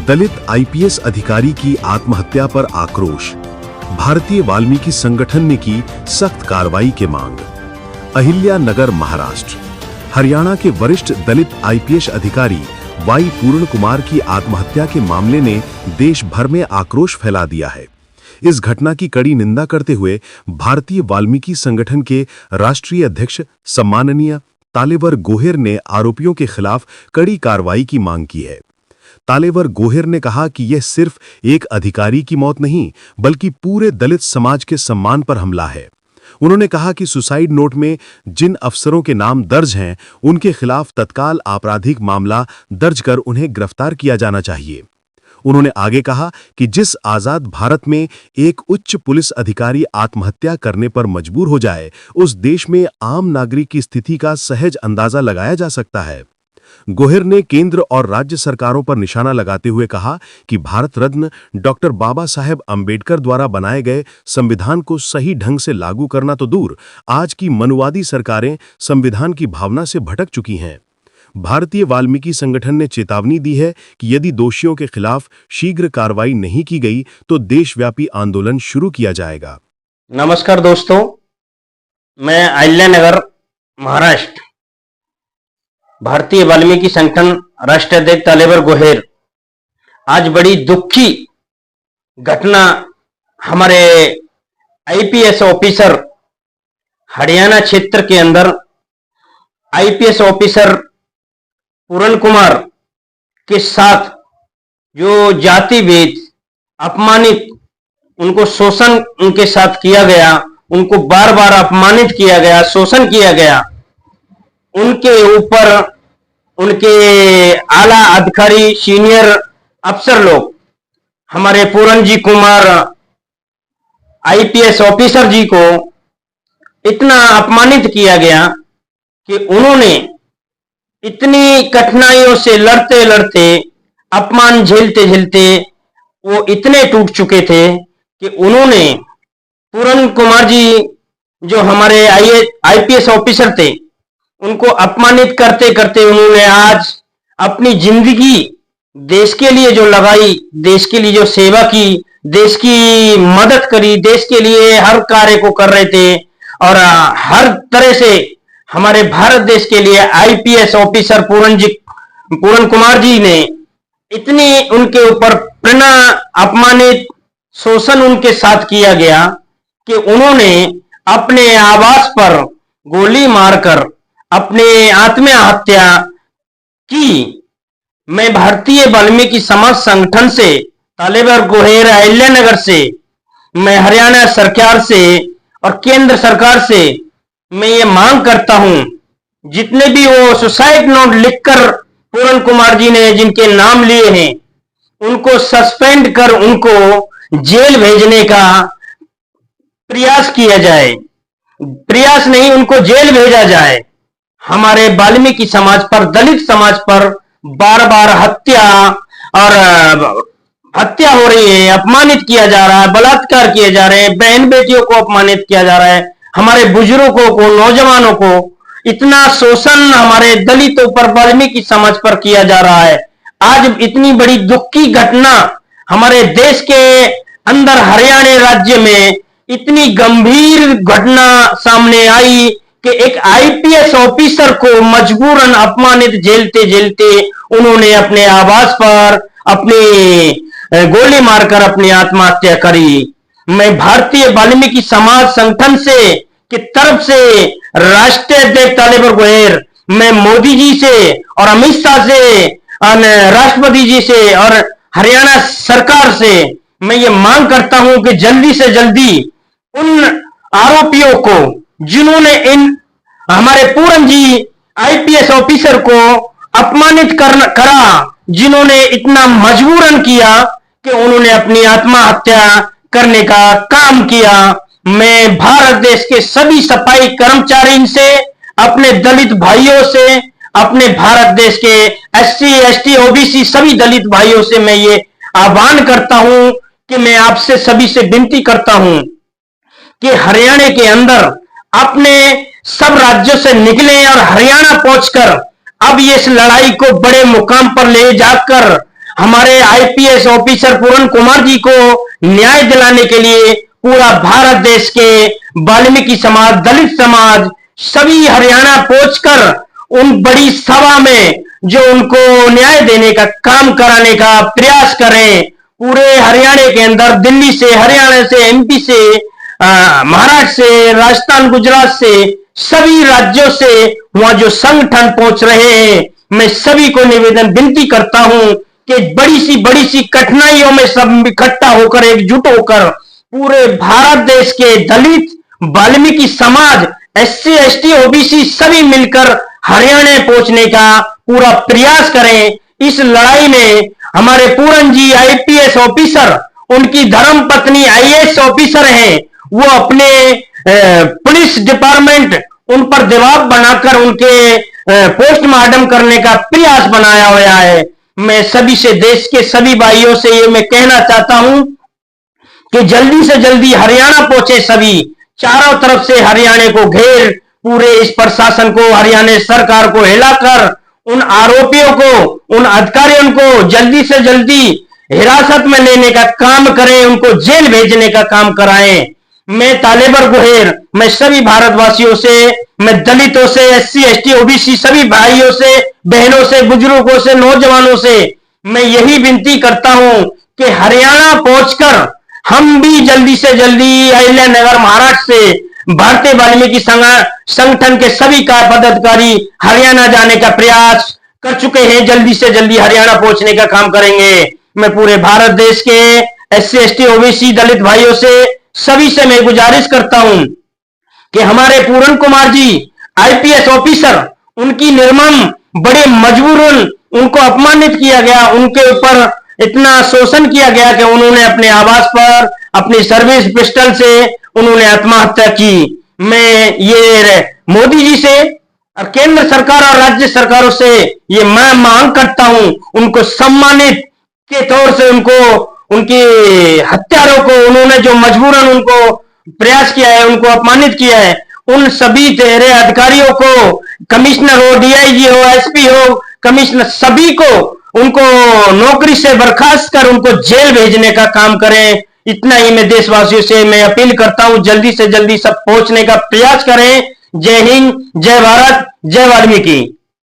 दलित IPS अधिकारी की आत्महत्या पर आक्रोश, भारतीय वाल्मीकि संगठन ने की सख्त कार्रवाई की मांग। अहिल्या नगर, महाराष्ट्र। हरियाणा के वरिष्ठ दलित आईपीएस अधिकारी वाई पूर्ण कुमार की आत्महत्या के मामले ने देश भर में आक्रोश फैला दिया है। इस घटना की कड़ी निंदा करते हुए भारतीय वाल्मीकि संगठन के राष्ट्रीय अध्यक्ष सम्माननीय तालेवर गोहेर ने आरोपियों के खिलाफ कड़ी कार्रवाई की मांग की है। तालेवर गोहेर ने कहा कि यह सिर्फ एक अधिकारी की मौत नहीं, बल्कि पूरे दलित समाज के सम्मान पर हमला है। उन्होंने कहा कि सुसाइड नोट में जिन अफसरों के नाम दर्ज हैं, उनके खिलाफ तत्काल आपराधिक मामला दर्ज कर उन्हें गिरफ्तार किया जाना चाहिए। उन्होंने आगे कहा कि जिस आजाद भारत में एक उच्च पुलिस अधिकारी आत्महत्या करने पर मजबूर हो जाए, उस देश में आम नागरिक की स्थिति का सहज अंदाजा लगाया जा सकता है। गोहेर ने केंद्र और राज्य सरकारों पर निशाना लगाते हुए कहा कि भारत रत्न डॉक्टर बाबा साहेब अंबेडकर द्वारा बनाए गए संविधान को सही ढंग से लागू करना तो दूर, आज की मनुवादी सरकारें संविधान की भावना से भटक चुकी हैं। भारतीय वाल्मीकि संगठन ने चेतावनी दी है कि यदि दोषियों के खिलाफ शीघ्र कार्रवाई नहीं की गई तो देशव्यापी आंदोलन शुरू किया जाएगा। नमस्कार दोस्तों, मैं अहिल्या नगर, महाराष्ट्र, भारतीय वाल्मीकि संगठन राष्ट्रीय अध्यक्ष तालेवर गोहेर। आज बड़ी दुखी घटना हमारे आईपीएस ऑफिसर हरियाणा क्षेत्र के अंदर आईपीएस ऑफिसर पूर्ण कुमार के साथ जो जाति भेद अपमानित, उनको शोषण उनके साथ किया गया, उनको बार बार अपमानित किया गया, शोषण किया गया। उनके ऊपर उनके आला अधिकारी, सीनियर अफसर लोग, हमारे पूर्ण जी कुमार आईपीएस ऑफिसर जी को इतना अपमानित किया गया कि उन्होंने इतनी कठिनाइयों से लड़ते लड़ते, अपमान झेलते झेलते वो इतने टूट चुके थे कि उन्होंने, पूर्ण कुमार जी जो हमारे आईपीएस ऑफिसर थे, उनको अपमानित करते करते उन्होंने आज अपनी जिंदगी देश के लिए जो लगाई, देश के लिए जो सेवा की, देश की मदद करी, देश के लिए हर कार्य को कर रहे थे और हर तरह से हमारे भारत देश के लिए आईपीएस ऑफिसर पूर्ण कुमार जी ने इतनी उनके ऊपर अपमानित, शोषण उनके साथ किया गया कि उन्होंने अपने आवास पर गोली मारकर अपने आत्महत्या की। मैं भारतीय वाल्मीकि समाज संगठन से, तालेवर गोहेर, अहिल्या नगर से, मैं हरियाणा सरकार से और केंद्र सरकार से मैं ये मांग करता हूं, जितने भी वो सुसाइड नोट लिखकर पूर्ण कुमार जी ने जिनके नाम लिए हैं, उनको सस्पेंड कर उनको जेल भेजने का प्रयास किया जाए। प्रयास नहीं, उनको जेल भेजा जाए। हमारे वाल्मीकि समाज पर, दलित समाज पर बार बार हत्या हो रही है, अपमानित किया जा रहा है, बलात्कार किए जा रहे हैं, बहन बेटियों को अपमानित किया जा रहा है, हमारे बुजुर्गों को, नौजवानों को इतना शोषण हमारे दलितों पर, वाल्मीकि समाज पर किया जा रहा है। आज इतनी बड़ी दुख की घटना हमारे देश के अंदर, हरियाणा राज्य में इतनी गंभीर घटना सामने आई कि एक आईपीएस ऑफिसर को मजबूरन अपमानित झेलते झेलते उन्होंने अपने आवास पर अपनी गोली मारकर अपनी आत्महत्या करी। मैं भारतीय वाल्मीकि समाज संगठन से की तरफ से राष्ट्रीय अध्यक्ष तालेवर गोहेर, मैं मोदी जी से और अमित शाह से और राष्ट्रपति जी से और हरियाणा सरकार से मैं ये मांग करता हूं कि जल्दी से जल्दी उन आरोपियों को, जिन्होंने हमारे पूर्ण जी आईपीएस ऑफिसर को अपमानित करा, जिन्होंने इतना मजबूरन किया कि उन्होंने अपनी आत्महत्या करने का काम किया। मैं भारत देश के सभी सफाई कर्मचारी से, अपने दलित भाइयों से, अपने भारत देश के एससी, एसटी, ओबीसी सभी दलित भाइयों से मैं ये आह्वान करता हूं कि मैं आपसे सभी से विनती करता हूं कि हरियाणा के अंदर अपने सब राज्यों से निकले और हरियाणा पहुंचकर अब ये इस लड़ाई को बड़े मुकाम पर ले जाकर हमारे आईपीएस ऑफिसर पूरन कुमार जी को न्याय दिलाने के लिए पूरा भारत देश के वाल्मीकि समाज, दलित समाज सभी हरियाणा पहुंचकर उन बड़ी सभा में जो उनको न्याय देने का काम कराने का प्रयास करें। पूरे हरियाणा के अंदर दिल्ली से, हरियाणा से, एमपी से, महाराष्ट्र से, राजस्थान, गुजरात से, सभी राज्यों से वहां जो संगठन पहुंच रहे हैं, मैं सभी को निवेदन विनती करता हूं कि बड़ी सी कठिनाइयों में सब इकट्ठा होकर, एकजुट होकर पूरे भारत देश के दलित, वाल्मीकि समाज, एससी, एसटी, ओबीसी सभी मिलकर हरियाणा पहुंचने का पूरा प्रयास करें। इस लड़ाई में हमारे पूरन जी आईपीएस ऑफिसर, उनकी धर्म पत्नी आईएएस ऑफिसर हैं, वो अपने पुलिस डिपार्टमेंट उन पर दबाव बनाकर उनके पोस्टमार्टम करने का प्रयास बनाया हुआ है। मैं सभी से, देश के सभी भाइयों से ये मैं कहना चाहता हूं कि जल्दी से जल्दी हरियाणा पहुंचे सभी, चारों तरफ से हरियाणा को घेर, पूरे इस प्रशासन को, हरियाणा सरकार को हिलाकर उन आरोपियों को, उन अधिकारियों को जल्दी से जल्दी हिरासत में लेने का काम करें, उनको जेल भेजने का काम कराएं। मैं तालेबर गुहेर, मैं सभी भारतवासियों से, मैं दलितों से, एससी, एसटी, ओबीसी सभी भाइयों से, बहनों से, बुजुर्गों से, नौजवानों से मैं यही विनती करता हूं कि हरियाणा पहुंचकर हम भी जल्दी से जल्दी अहिल्यानगर, महाराष्ट्र से भारतीय वाल्मीकि संगठन के सभी पदाधिकारी हरियाणा जाने का प्रयास कर चुके हैं। जल्दी से जल्दी हरियाणा पहुंचने का काम करेंगे। मैं पूरे भारत देश के एससी, एसटी, ओबीसी दलित भाइयों से, सभी से मैं गुजारिश करता हूं कि हमारे पूरन कुमार जी आईपीएस ऑफिसर, उनकी निर्मम, बड़े मजबूरन उनको अपमानित किया गया, उनके ऊपर इतना शोषण किया गया कि उन्होंने अपने आवास पर अपनी सर्विस पिस्टल से उन्होंने आत्महत्या की। मैं ये मोदी जी से और केंद्र सरकार और राज्य सरकारों से ये मैं मांग करता हूं, उनको सम्मानित के तौर से उनको, उनकी हत्यारों को, उन्होंने जो मजबूरन उनको प्रयास किया है, उनको अपमानित किया है, उन सभी तेरे अधिकारियों को, कमिश्नर हो, डीआईजी हो, एसपी हो, कमिश्नर, सभी को उनको नौकरी से बर्खास्त कर उनको जेल भेजने का काम करें। इतना ही मैं देशवासियों से मैं अपील करता हूं, जल्दी से जल्दी सब पहुंचने का प्रयास करें। जय हिंद, जय भारत, जय वाल्मीकि।